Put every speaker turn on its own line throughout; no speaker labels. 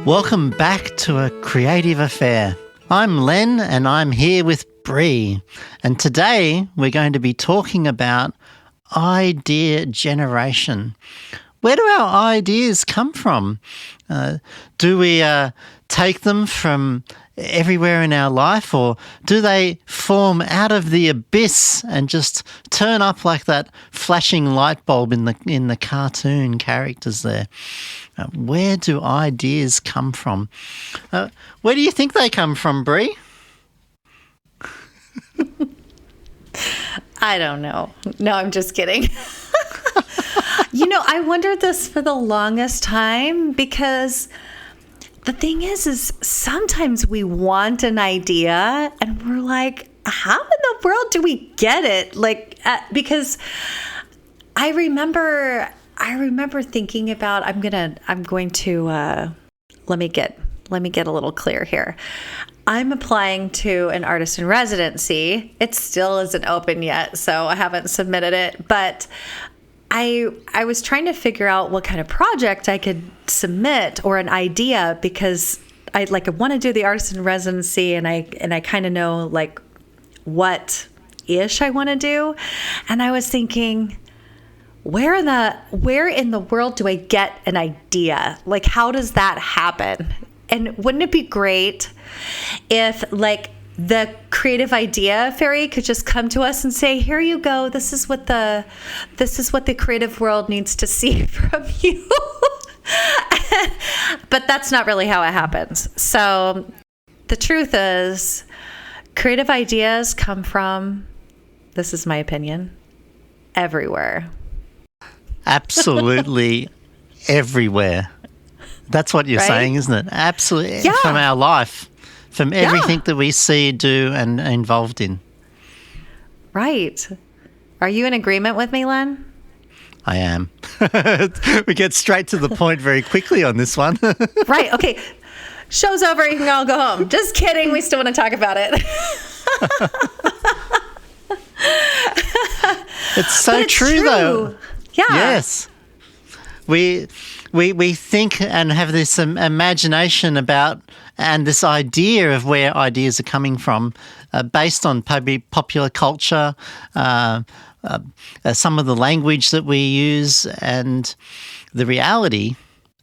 Welcome back to A Creative Affair. I'm Len and I'm here with Bree. And today we're going to be talking about idea generation. Where do our ideas come from? Do we take them from everywhere in our life, or do they form out of the abyss and just turn up like that flashing light bulb in the cartoon characters there? Where do ideas come from? Where do you think they come from, Bree?
I don't know. No, I'm just kidding. I wondered this for the longest time because the thing is sometimes we want an idea and we're like, how in the world do we get it? Because I remember thinking about, let me get a little clear here. I'm applying to an artist in residency. It still isn't open yet, so I haven't submitted it, but I was trying to figure out what kind of project I could submit or an idea, because I want to do the artist in residency and I kind of know what ish I want to do. And I was thinking, where in the world do I get an idea? How does that happen? And wouldn't it be great if the creative idea fairy could just come to us and say, here you go, this is what the creative world needs to see from you. But that's not really how it happens. So the truth is, creative ideas come from, this is my opinion, everywhere.
Absolutely everywhere. That's what you're saying, isn't it? Absolutely. Yeah. From our life, from everything that we see, do, and are involved in. Right.
Are you in agreement with me, Len?
I am. We get straight to the point very quickly on this one.
Right. Okay. Show's over. You can all go home. Just kidding. We still want to talk about it.
It's so true, though.
Yeah.
Yes. We think and have this imagination about and this idea of where ideas are coming from based on popular culture, some of the language that we use, and the reality,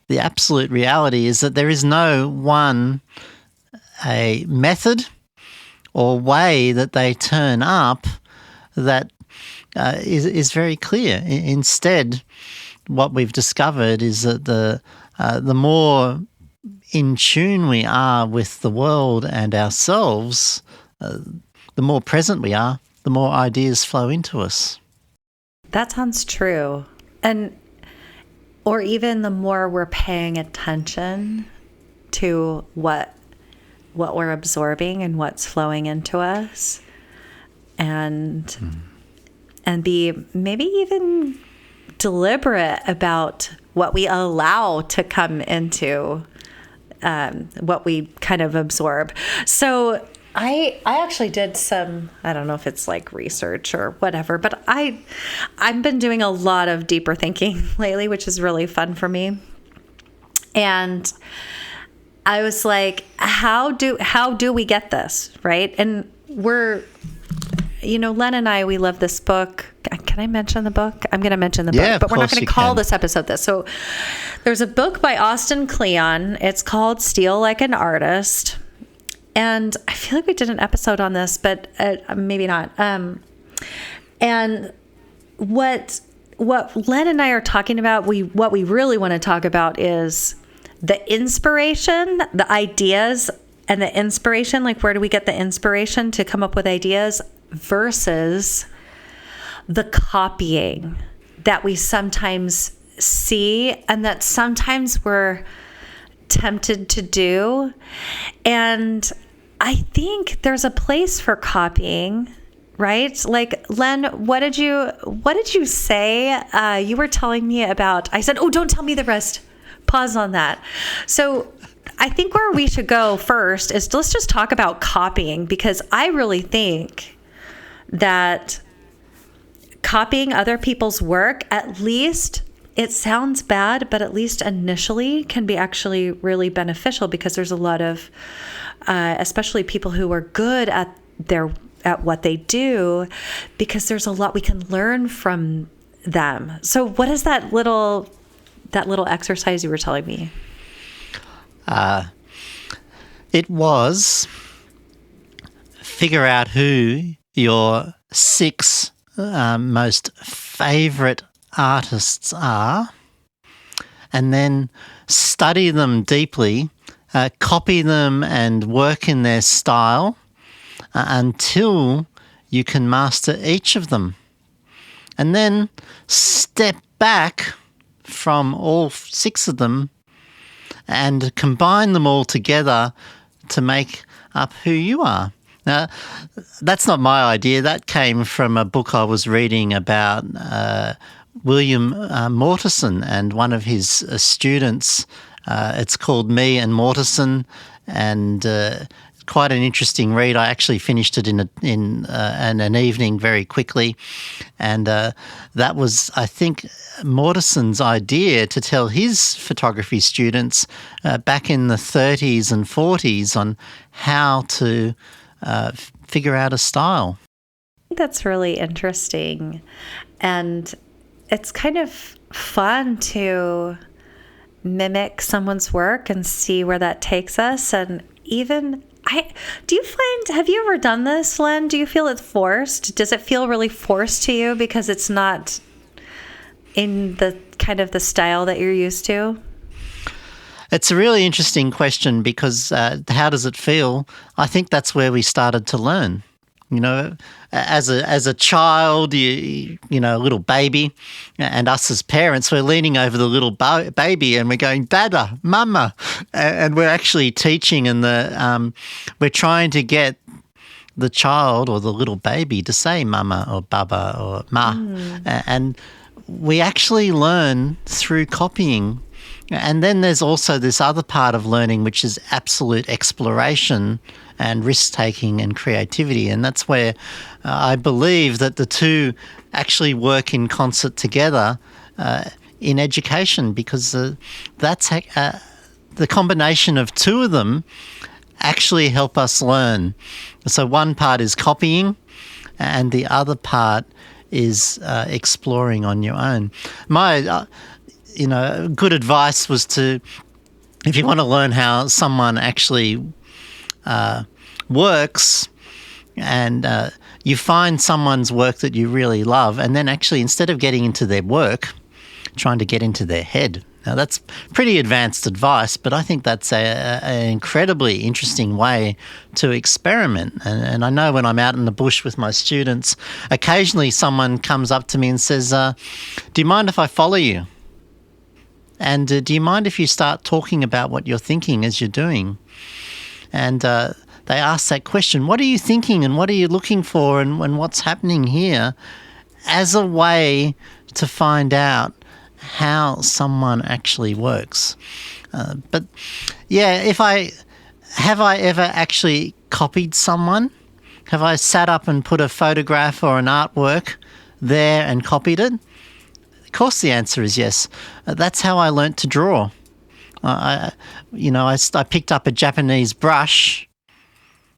the absolute reality is that there is no one a method or way that they turn up that is very clear. Instead, what we've discovered is that the more in tune we are with the world and ourselves, the more present we are, the more ideas flow into us.
That sounds true. Or even the more we're paying attention to what we're absorbing and what's flowing into us, and be maybe even deliberate about what we allow to come into what we kind of absorb. So I actually did some, I don't know if it's research or whatever, but I've been doing a lot of deeper thinking lately, which is really fun for me. And I was like, how do we get this, right? And Len and I, we love this book. Can I mention the book? I'm going to mention the book, but we're not going to call this episode this. So there's a book by Austin Kleon. It's called Steal Like an Artist. And I feel like we did an episode on this, but maybe not. And what Len and I are talking about, what we really want to talk about is the inspiration, the ideas, and the inspiration. Where do we get the inspiration to come up with ideas versus the copying that we sometimes see and that sometimes we're tempted to do. And I think there's a place for copying, right? Len, what did you say? You were telling me about, I said, oh, don't tell me the rest. Pause on that. So I think where we should go first is let's just talk about copying, because I really think that copying other people's work, at least it sounds bad, but at least initially can be actually really beneficial, because there's a lot of, especially people who are good at what they do, because there's a lot we can learn from them. So what is that little exercise you were telling me?
It was figure out who your 6 most favourite artists are, and then study them deeply, copy them and work in their style until you can master each of them. And then step back from all 6 of them and combine them all together to make up who you are. Now, that's not my idea. That came from a book I was reading about William Mortensen and one of his students. It's called Me and Mortensen, and quite an interesting read. I actually finished it in an evening very quickly, and that was, I think, Mortensen's idea to tell his photography students back in the 30s and 40s on how to figure out a style.
That's really interesting, and it's kind of fun to mimic someone's work and see where that takes us. And even have you ever done this, Len? Do you feel it's forced? Does it feel really forced to you because it's not in the kind of the style that you're used to?
It's a really interesting question because how does it feel? I think that's where we started to learn. You know, as a child, you know, a little baby, and us as parents, we're leaning over the little baby and we're going, Dada, Mama, and we're actually teaching, and we're trying to get the child or the little baby to say Mama or Baba or Ma, and we actually learn through copying. And then there's also this other part of learning, which is absolute exploration and risk-taking and creativity. And that's where I believe that the two actually work in concert together in education, because that's the combination of two of them actually help us learn. So one part is copying and the other part is exploring on your own. My good advice was if you want to learn how someone actually works, and you find someone's work that you really love, and then actually instead of getting into their work, trying to get into their head. Now that's pretty advanced advice, but I think that's an incredibly interesting way to experiment. And I know when I'm out in the bush with my students, occasionally someone comes up to me and says, do you mind if I follow you? And do you mind if you start talking about what you're thinking as you're doing? And they ask that question, what are you thinking and what are you looking for and what's happening here, as a way to find out how someone actually works. But yeah, have I ever actually copied someone? Have I sat up and put a photograph or an artwork there and copied it? Of course the answer is yes. That's how I learnt to draw. I picked up a Japanese brush.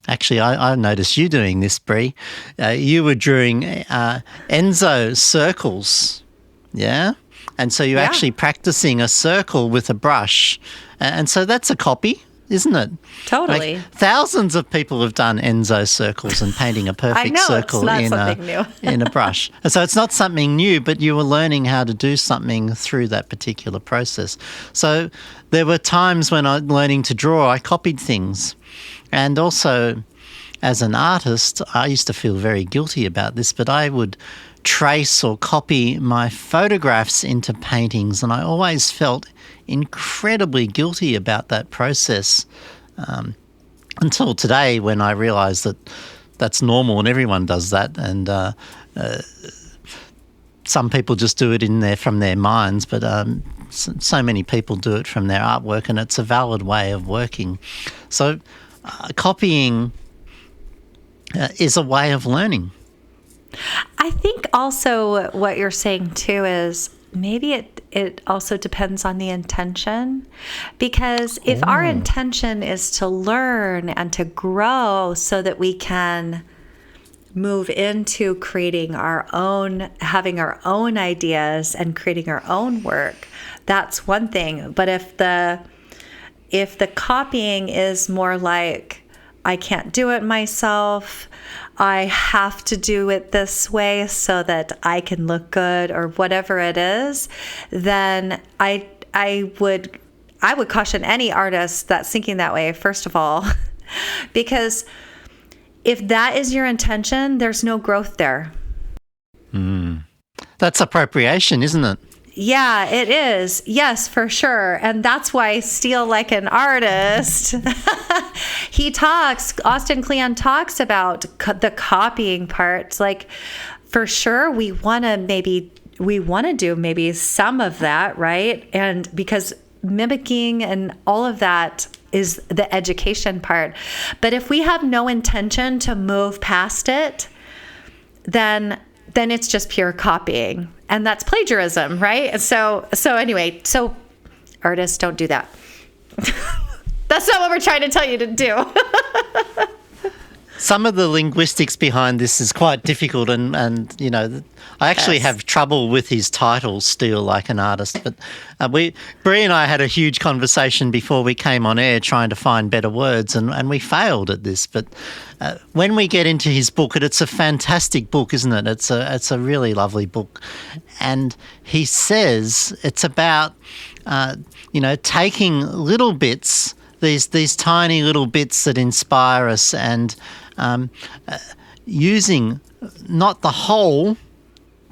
Actually, I noticed you doing this, Bree. You were drawing Enzo circles, yeah? And so you're actually practicing a circle with a brush. And so that's a copy, isn't it?
Totally.
Like, thousands of people have done Enzo circles and painting a perfect circle in a brush. And so it's not something new, but you were learning how to do something through that particular process. So there were times when I was learning to draw, I copied things. And also, as an artist, I used to feel very guilty about this, but I would trace or copy my photographs into paintings, and I always felt incredibly guilty about that process until today, when I realised that that's normal and everyone does that, and some people just do it from their minds, but so many people do it from their artwork, and it's a valid way of working. So copying is a way of learning. I
think also what you're saying too is maybe it also depends on the intention, because if our intention is to learn and to grow so that we can move into creating our own, having our own ideas and creating our own work, that's one thing. But if the copying is more like, I can't do it myself, I have to do it this way so that I can look good, or whatever it is, then I would caution any artist that's thinking that way, first of all, because if that is your intention, there's no growth there.
That's appropriation, isn't it?
Yeah, it is. Yes, for sure. And that's why Steal Like an Artist, Austin Kleon talks about the copying part. Like, for sure, we want to do maybe some of that, right? And because mimicking and all of that is the education part. But if we have no intention to move past it, then it's just pure copying, and that's plagiarism, right? So anyway, so artists, don't do that. That's not what we're trying to tell you to do.
Some of the linguistics behind this is quite difficult, and you know, I actually have trouble with his title, Steal Like an Artist. But Bree and I had a huge conversation before we came on air trying to find better words, and we failed at this. But when we get into his book, it's a fantastic book, isn't it? It's a really lovely book, and he says it's about taking little bits, these tiny little bits that inspire us, and using not the whole,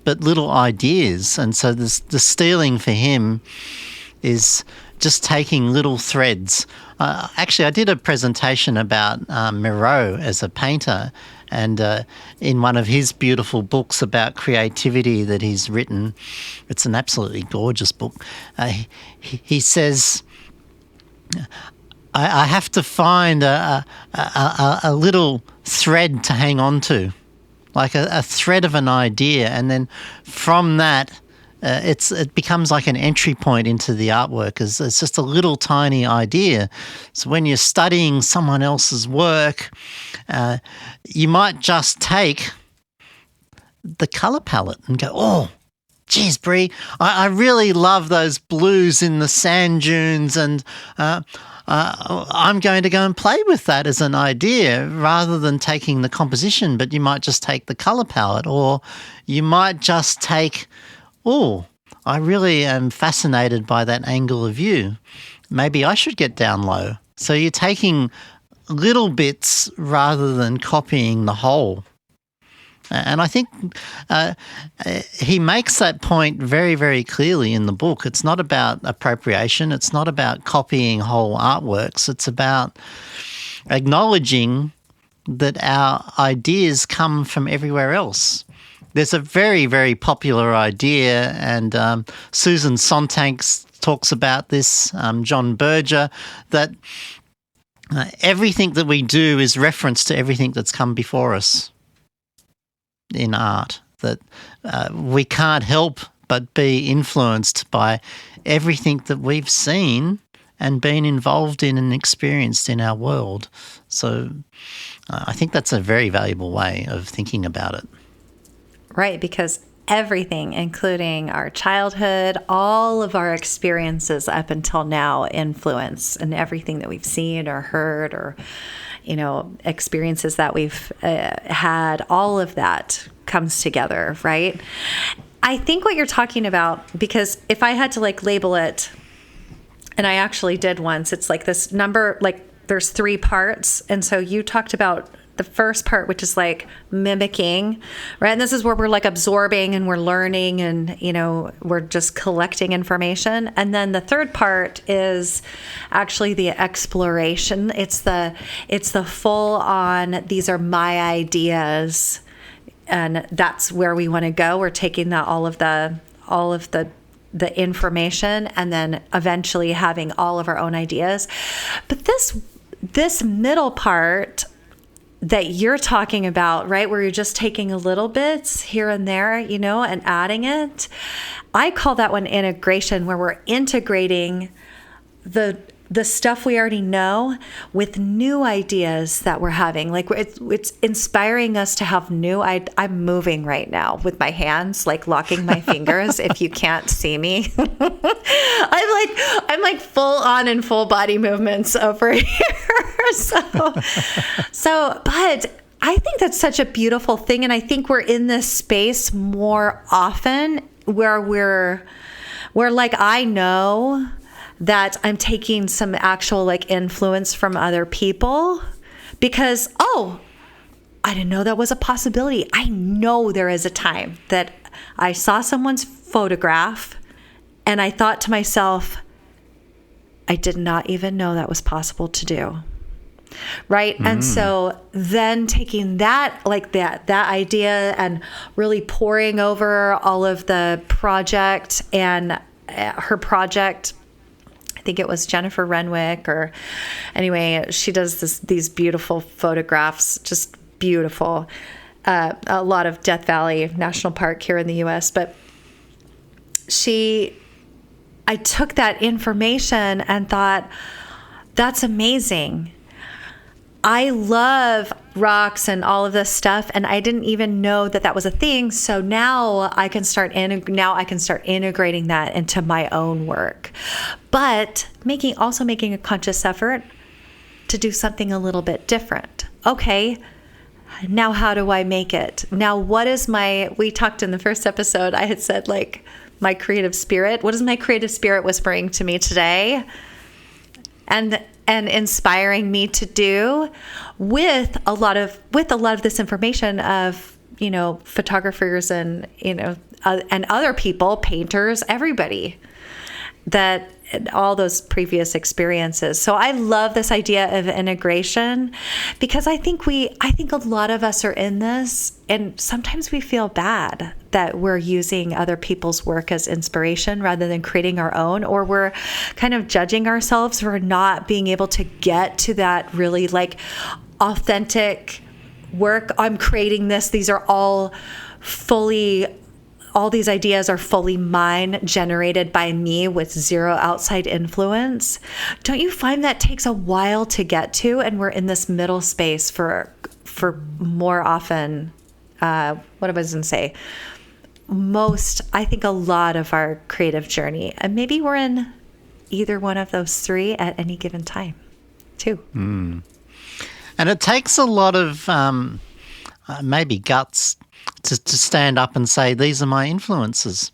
but little ideas. And so the stealing for him is just taking little threads. Actually, I did a presentation about Miro as a painter, and in one of his beautiful books about creativity that he's written, it's an absolutely gorgeous book, he says, I have to find a little thread to hang on to, like a thread of an idea, and then from that, it becomes like an entry point into the artwork. It's just a little tiny idea. So when you're studying someone else's work, you might just take the colour palette and go, oh, geez, Bree, I really love those blues in the sand dunes, and I'm going to go and play with that as an idea rather than taking the composition. But you might just take the colour palette, or you might just take, oh, I really am fascinated by that angle of view. Maybe I should get down low. So you're taking little bits rather than copying the whole. And I think he makes that point very, very clearly in the book. It's not about appropriation. It's not about copying whole artworks. It's about acknowledging that our ideas come from everywhere else. There's a very, very popular idea, and Susan Sontag talks about this, John Berger, that everything that we do is reference to everything that's come before us in art, that we can't help but be influenced by everything that we've seen and been involved in and experienced in our world. So I think that's a very valuable way of thinking about it.
Right, because everything, including our childhood, all of our experiences up until now influence, and everything that we've seen or heard or, experiences that we've had, all of that comes together, right? I think what you're talking about, because if I had to label it, and I actually did once, it's like this number, there's 3 parts. And so you talked about the first part, which is mimicking, right? And this is where we're absorbing and we're learning and, we're just collecting information. And then the third part is actually the exploration. It's the full on, these are my ideas. And that's where we want to go. We're taking all of the information and then eventually having all of our own ideas. But this middle part, that you're talking about, right? Where you're just taking a little bits here and there, and adding it. I call that one integration, where we're integrating the stuff we already know with new ideas that we're having. Like it's inspiring us to have new. I'm moving right now with my hands, like locking my fingers. If you can't see me, I'm like full on and full body movements over here. But I think that's such a beautiful thing, and I think we're in this space more often where we're like, I know that I'm taking some actual like influence from other people because, I didn't know that was a possibility. I know there is a time that I saw someone's photograph and I thought to myself, I did not even know that was possible to do. Right. And so then taking that idea and really pouring over all of the project and her project, I think it was Jennifer Renwick, or anyway, she does these beautiful photographs, just beautiful. A lot of Death Valley National Park here in the U.S. But I took that information and thought, that's amazing. I love rocks and all of this stuff, and I didn't even know that was a thing. So now I can start integrating that into my own work, but making a conscious effort to do something a little bit different. Okay, now how do I make it? Now we talked in the first episode, I had said like my creative spirit. What is my creative spirit whispering to me today? And inspiring me to do with a lot of this information of, photographers and, and other people, painters, everybody, that all those previous experiences. So I love this idea of integration because I think a lot of us are in this, and sometimes we feel bad that we're using other people's work as inspiration rather than creating our own, or we're kind of judging ourselves for not being able to get to that really like authentic work. I'm creating this. All these ideas are fully mine, generated by me with zero outside influence. Don't you find that takes a while to get to? And we're in this middle space for more often, what I was going to say, I think a lot of our creative journey. And maybe we're in either one of those three at any given time, too.
And it takes a lot of maybe guts to stand up and say, these are my influences.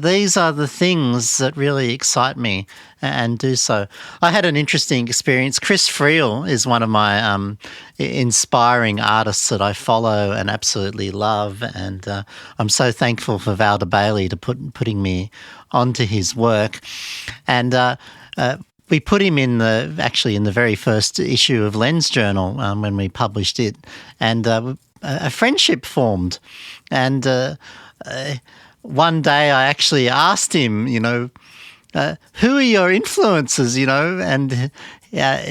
These are the things that really excite me, and do so. I had an interesting experience. Chris Friel is one of my inspiring artists that I follow and absolutely love, and I'm so thankful for Valda Bailey to putting me onto his work. And we put him in the very first issue of Len's Journal when we published it, and a friendship formed. And one day I actually asked him, who are your influences, and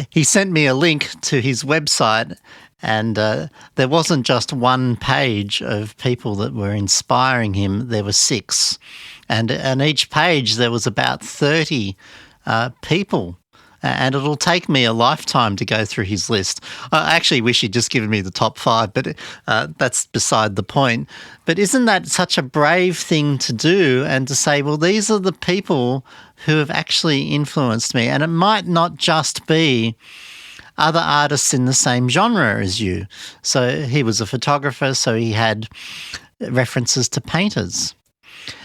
he sent me a link to his website, and there wasn't just one page of people that were inspiring him, there were 6. And on each page there was about 30 people. And it'll take me a lifetime to go through his list. I actually wish he'd just given me the top 5, but that's beside the point. But isn't that such a brave thing to do, and to say, well, these are the people who have actually influenced me? And it might not just be other artists in the same genre as you. So he was a photographer, so he had references to painters.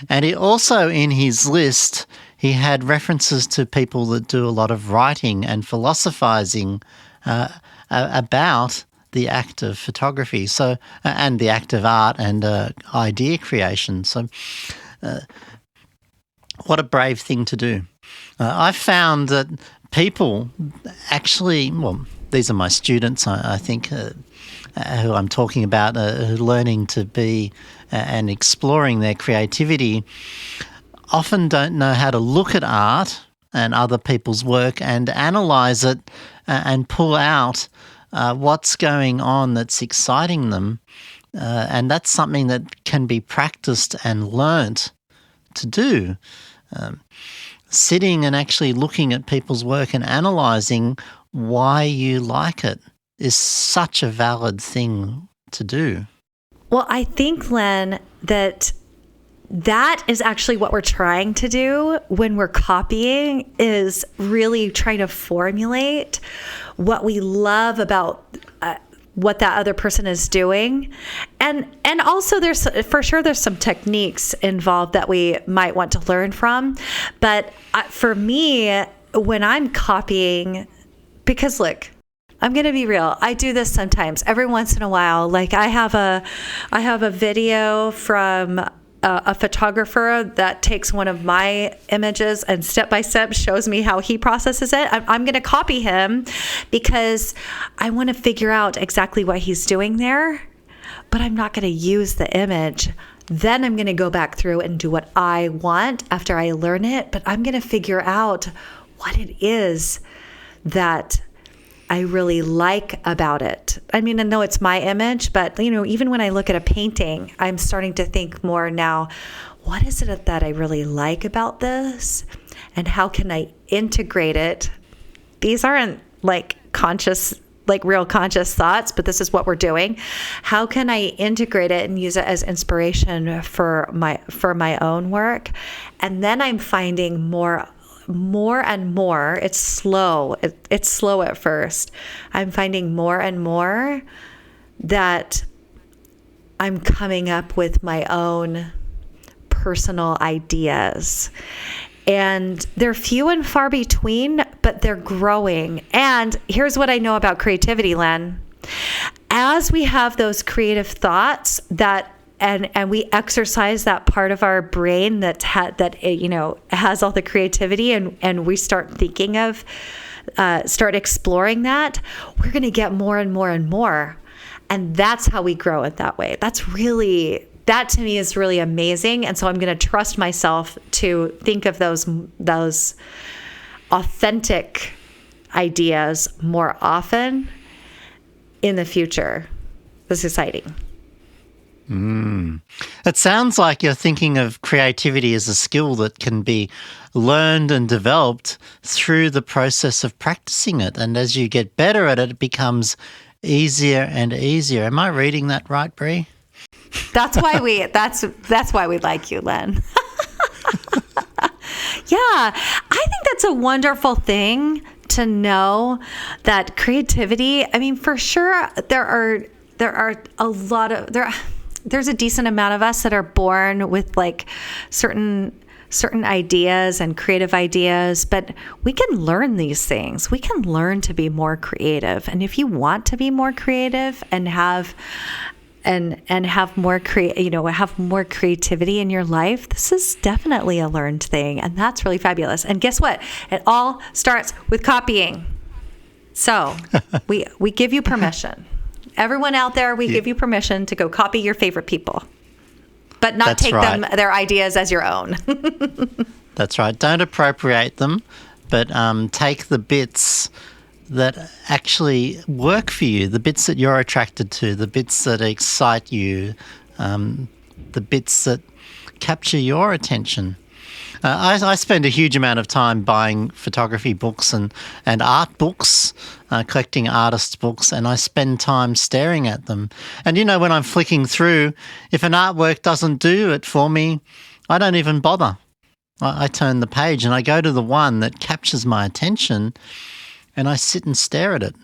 And he also, in his list, he had references to people that do a lot of writing and philosophizing about the act of photography, so and the act of art and idea creation. So what a brave thing to do. I found that people actually, these are my students, I think, who I'm talking about, who are learning to be and exploring their creativity, often don't know how to look at art and other people's work and analyse it and pull out what's going on that's exciting them. And that's something that can be practiced and learnt to do. Sitting and actually looking at people's work and analysing why you like it is such a valid thing to do.
Well, I think, Len, that is actually what we're trying to do when we're copying, is really trying to formulate what we love about what that other person is doing. And also there's some techniques involved that we might want to learn from. But for me, when I'm copying, because look, I'm going to be real. I do this sometimes, every once in a while. Like I have a video from a photographer that takes one of my images and step by step shows me how he processes it. I'm going to copy him because I want to figure out exactly what he's doing there, but I'm not going to use the image. Then I'm going to go back through and do what I want after I learn it, but I'm going to figure out what it is that I really like about it. I mean, I know it's my image, but even when I look at a painting, I'm starting to think more now, what is it that I really like about this? And how can I integrate it? These aren't real conscious thoughts, but this is what we're doing. How can I integrate it and use it as inspiration for my own work? And then I'm finding more and more. It's slow. It's slow at first. I'm finding more and more that I'm coming up with my own personal ideas. And they're few and far between, but they're growing. And here's what I know about creativity, Len. As we have those creative thoughts and we exercise that part of our brain that has all the creativity, and we start thinking of, start exploring that, we're going to get more and more and more. And that's how we grow it that way. That to me is really amazing. And so I'm going to trust myself to think of those authentic ideas more often in the future. This is exciting.
It sounds like you're thinking of creativity as a skill that can be learned and developed through the process of practicing it. And as you get better at it, it becomes easier and easier. Am I reading that right, Bree?
That's why we like you, Len. Yeah, I think that's a wonderful thing to know, that creativity, I mean, for sure there's a decent amount of us that are born with like certain ideas and creative ideas, but we can learn these things. We can learn to be more creative. And if you want to be more creative and have more creativity in your life, this is definitely a learned thing, and that's really fabulous. And guess what? It all starts with copying. So we give you permission. Everyone out there, we give you permission to go copy your favorite people, but not take their ideas as your own.
That's right. Don't appropriate them, but take the bits that actually work for you, the bits that you're attracted to, the bits that excite you, the bits that capture your attention. I spend a huge amount of time buying photography books and art books, collecting artists' books, and I spend time staring at them. And when I'm flicking through, if an artwork doesn't do it for me, I don't even bother. I turn the page and I go to the one that captures my attention, and I sit and stare at it.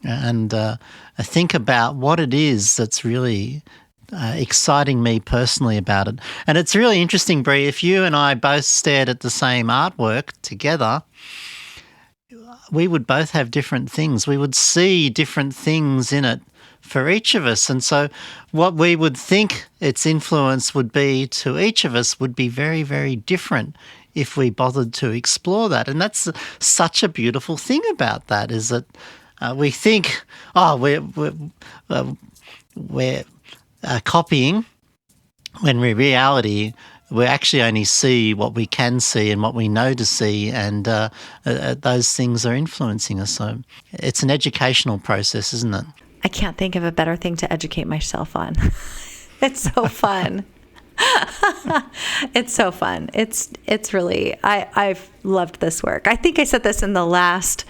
And I think about what it is that's really exciting me personally about it. And it's really interesting, Bree, if you and I both stared at the same artwork together, we would both have different things. We would see different things in it for each of us. And so what we would think its influence would be to each of us would be very, very different if we bothered to explore that. And that's such a beautiful thing about that, is that we think, we're copying, when in reality we actually only see what we can see and what we know to see, and those things are influencing us. So it's an educational process, isn't it?
I can't think of a better thing to educate myself on. It's so fun. It's so fun. It's really, I've loved this work. I think I said this in our last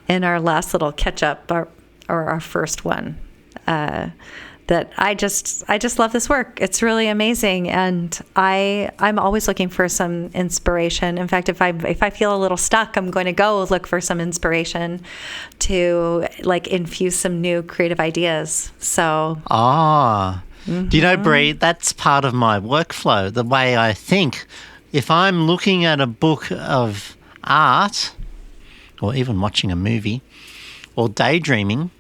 little catch up or our first one, that I just love this work. It's really amazing. And I'm always looking for some inspiration. In fact, if I feel a little stuck, I'm going to go look for some inspiration to infuse some new creative ideas. So.
Do you know, Bree, that's part of my workflow, the way I think. If I'm looking at a book of art, or even watching a movie, or daydreaming,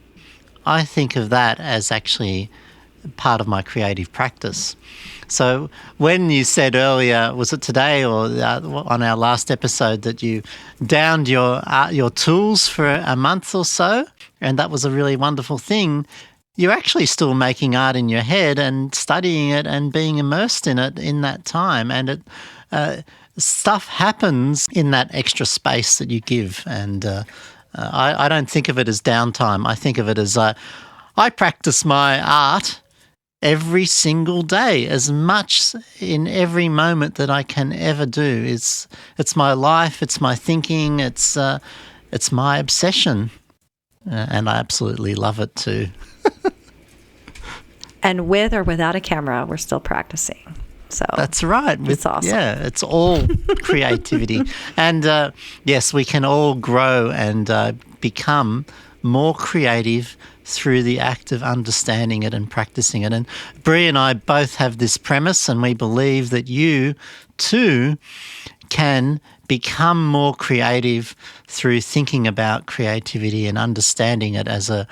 I think of that as actually part of my creative practice. So when you said earlier, was it today or on our last episode, that you downed your tools for a month or so, and that was a really wonderful thing, you're actually still making art in your head and studying it and being immersed in it in that time. And stuff happens in that extra space that you give. And I don't think of it as downtime. I think of it as I practice my art every single day, as much in every moment that I can ever do. It's my life, it's my thinking, it's my obsession. And I absolutely love it too.
And with or without a camera, we're still practicing. So
that's right.
It's awesome.
Yeah, it's all creativity. And yes, we can all grow and become more creative through the act of understanding it and practicing it. And Bree and I both have this premise, and we believe that you too can become more creative through thinking about creativity and understanding it as a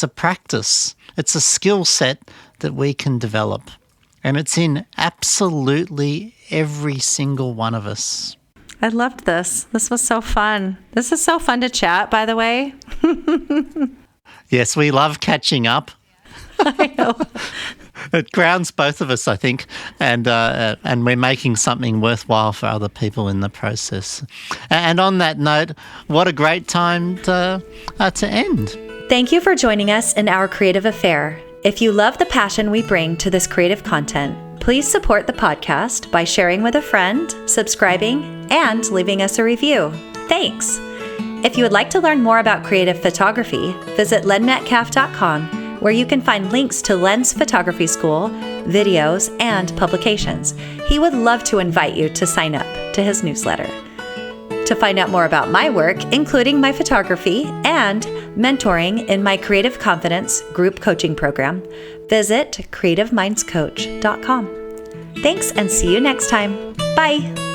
practice. It's a skill set that we can develop, and it's in absolutely every single one of us.
I loved this. This was so fun. This is so fun to chat, by the way.
Yes, we love catching up.
I know.
It grounds both of us, I think, and we're making something worthwhile for other people in the process. And on that note, what a great time to end.
Thank you for joining us in our creative affair. If you love the passion we bring to this creative content, please support the podcast by sharing with a friend, subscribing, and leaving us a review. Thanks. If you would like to learn more about creative photography, visit lenmetcalf.com, where you can find links to Len's photography school, videos, and publications. He would love to invite you to sign up to his newsletter. To find out more about my work, including my photography and mentoring in my Creative Confidence group coaching program, visit creativemindscoach.com. Thanks, and see you next time. Bye.